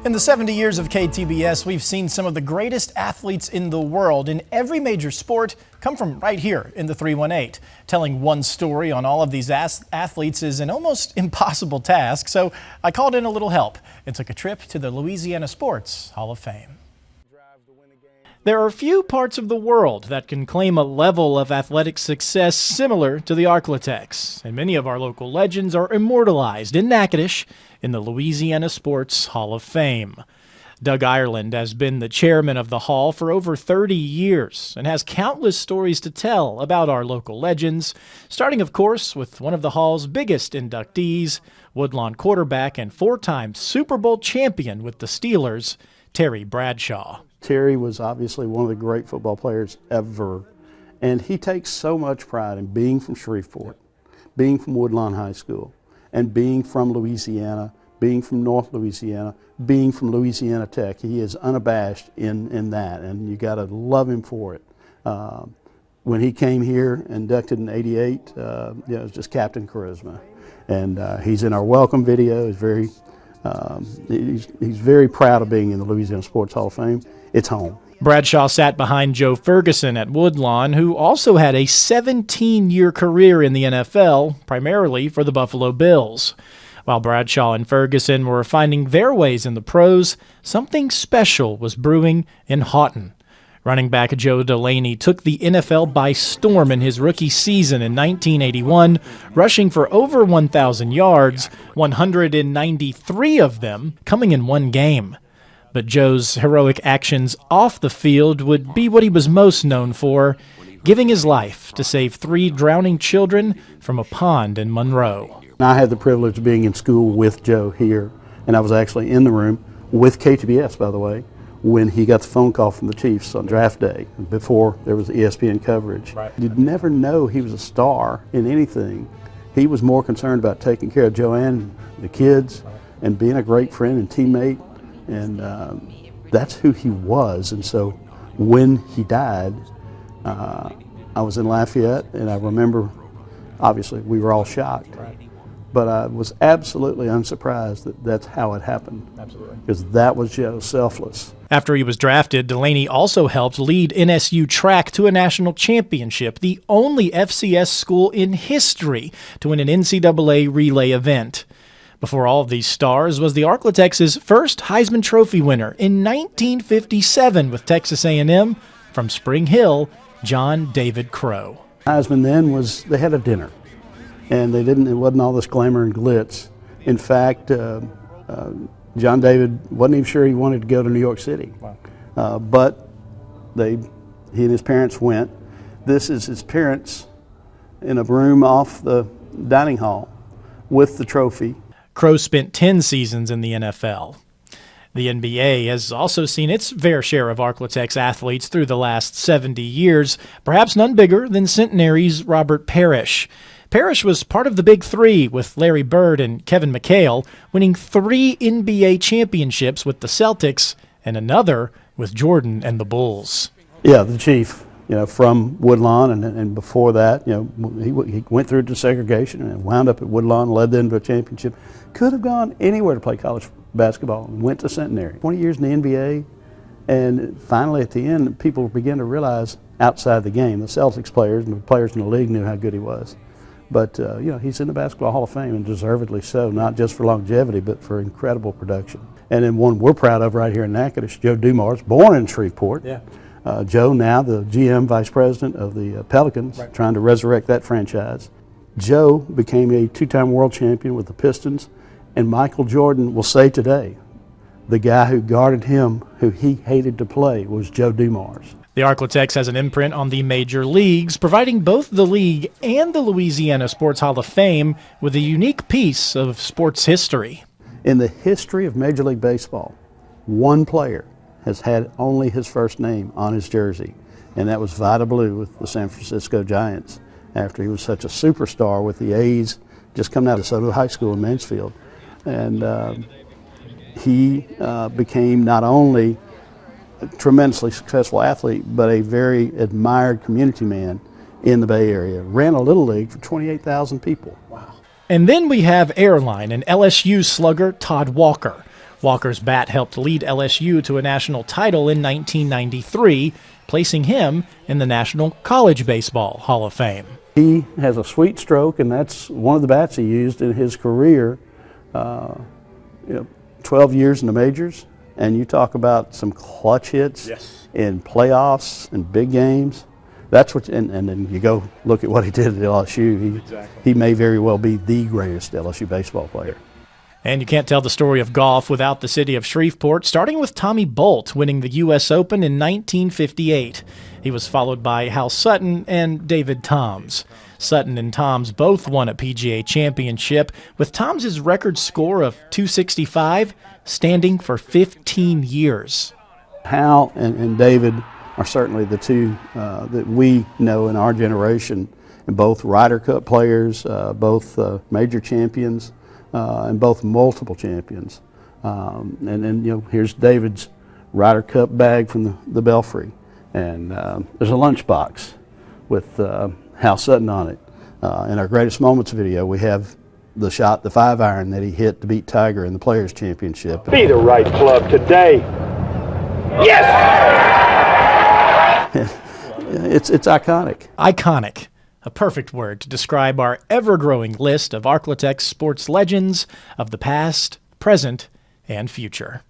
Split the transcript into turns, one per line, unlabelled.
In the 70 years of KTBS, we've seen some of the greatest athletes in the world in every major sport come from right here in the 318. Telling one story on all of these athletes is an almost impossible task, so I called in a little help and took a trip to the Louisiana Sports Hall of Fame. There are few parts of the world that can claim a level of athletic success similar to the Arklatex, and many of our local legends are immortalized in Natchitoches in the Louisiana Sports Hall of Fame. Doug Ireland has been the chairman of the hall for over 30 years and has countless stories to tell about our local legends, starting, of course, with one of the hall's biggest inductees, Woodlawn quarterback and four-time Super Bowl champion with the Steelers, Terry Bradshaw.
Terry was obviously one of the great football players ever, and he takes so much pride in being from Shreveport, being from Woodlawn High School, and being from Louisiana, being from North Louisiana, being from Louisiana Tech. He is unabashed in that, and you got to love him for it. When he came here, inducted in '88, it was just Captain Charisma, and he's in our welcome video. He's very proud of being in the Louisiana Sports Hall of Fame. It's home.
Bradshaw sat behind Joe Ferguson at Woodlawn, who also had a 17-year career in the NFL, primarily for the Buffalo Bills. While Bradshaw and Ferguson were finding their ways in the pros, something special was brewing in Houghton. Running back Joe Delaney took the NFL by storm in his rookie season in 1981, rushing for over 1,000 yards, 193 of them coming in one game. But Joe's heroic actions off the field would be what he was most known for, giving his life to save 3 drowning children from a pond in Monroe.
I had the privilege of being in school with Joe here, and I was actually in the room with KTBS, by the way, when he got the phone call from the Chiefs on draft day, before there was ESPN coverage. Right. You'd never know he was a star in anything. He was more concerned about taking care of Joanne, the kids, and being a great friend and teammate, and that's who he was. And so when he died, I was in Lafayette, and I remember, obviously, we were all shocked. Right. But I was absolutely unsurprised that that's how it happened. Absolutely. Because that was Joe, selfless.
After he was drafted, Delaney also helped lead NSU track to a national championship, the only FCS school in history to win an NCAA relay event. Before all of these stars was the Arklatex's first Heisman Trophy winner in 1957 with Texas A&M from Spring Hill, John David Crow.
Heisman then was, they had a dinner. And it wasn't all this glamour and glitz. In fact, John David wasn't even sure he wanted to go to New York City. Wow. But he and his parents went. This is his parents in a room off the dining hall with the trophy.
Crow spent 10 seasons in the NFL. The NBA has also seen its fair share of Arklatex athletes through the last 70 years, perhaps none bigger than Centenary's Robert Parrish. Parrish was part of the Big Three with Larry Bird and Kevin McHale, winning 3 NBA championships with the Celtics and another with Jordan and the Bulls.
Yeah, the Chief, from Woodlawn, and before that, he went through desegregation and wound up at Woodlawn, led them to a championship. Could have gone anywhere to play college basketball and went to Centenary. 20 years in the NBA, and finally at the end, people began to realize outside the game, the Celtics players and the players in the league knew how good he was. But, he's in the Basketball Hall of Fame, and deservedly so, not just for longevity, but for incredible production. And then one we're proud of right here in Natchitoches, Joe Dumars, born in Shreveport. Yeah. Joe, now the GM, Vice President of the Pelicans, right, trying to resurrect that franchise. Joe became a 2-time world champion with the Pistons, and Michael Jordan will say today, the guy who guarded him, who he hated to play, was Joe Dumars.
The Arklatex has an imprint on the major leagues, providing both the league and the Louisiana Sports Hall of Fame with a unique piece of sports history.
In the history of Major League Baseball, one player has had only his first name on his jersey, and that was Vida Blue with the San Francisco Giants, after he was such a superstar with the A's, just coming out of Soto High School in Mansfield. And he became not only a tremendously successful athlete, but a very admired community man in the Bay Area. Ran a little league for 28,000 people.
Wow. And then we have Airline and LSU slugger Todd Walker. Walker's bat helped lead LSU to a national title in 1993, placing him in the National College Baseball Hall of Fame.
He has a sweet stroke, and that's one of the bats he used in his career. 12 years in the majors, and you talk about some clutch hits in playoffs and big games. That's what, and then you go look at what he did at LSU. He may very well be the greatest LSU baseball player.
And you can't tell the story of golf without the city of Shreveport, starting with Tommy Bolt winning the U.S. Open in 1958. He was followed by Hal Sutton and David Toms. Sutton and Toms both won a PGA championship, with Toms' record score of .265 standing for 15 years.
Hal and David are certainly the two that we know in our generation, and both Ryder Cup players, both major champions, and both multiple champions. And then here's David's Ryder Cup bag from the Belfry, and there's a lunchbox with Hal Sutton on it. In our greatest moments video, we have the shot, the 5-iron that he hit to beat Tiger in the Players Championship.
Be the right club today. Yes!
It's iconic.
Iconic. A perfect word to describe our ever-growing list of Arklatex sports legends of the past, present, and future.